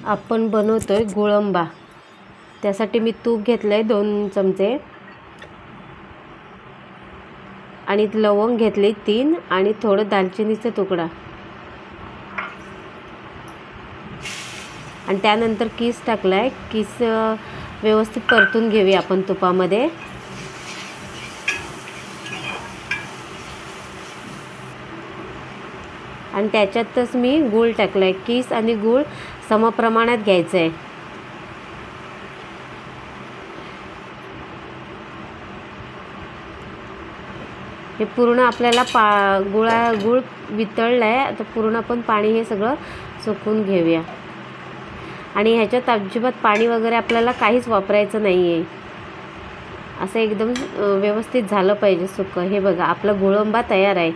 आपण बनवतोय गुळंबा। त्यासाठी मी तूप घेतलंय 2 चमचे आणि लवंग घेतली 3 आणि थोडं दालचिनीचा तुकडा आणि त्यानंतर किस टाकलाय। किस व्यवस्थित परतून घेऊया आपण तुपामध्ये। आणि त्याच्यातच मी गूळ टाकलाय। किस आणि गूळ समप्रमाणात घ्यायचं आहे। हे पूर्ण आपल्याला गूळ वितळलाय। आता पूर्ण आपण पाणी हे सगळं सुकून घेऊया आणि ह्याच्यात अजिबात पाणी वगैरे आपल्याला काहीच वापरायचं नाहीये। असं एकदम व्यवस्थित झालं पाहिजे सुकं। हे बघा आपला गुळंबा तयार आहे।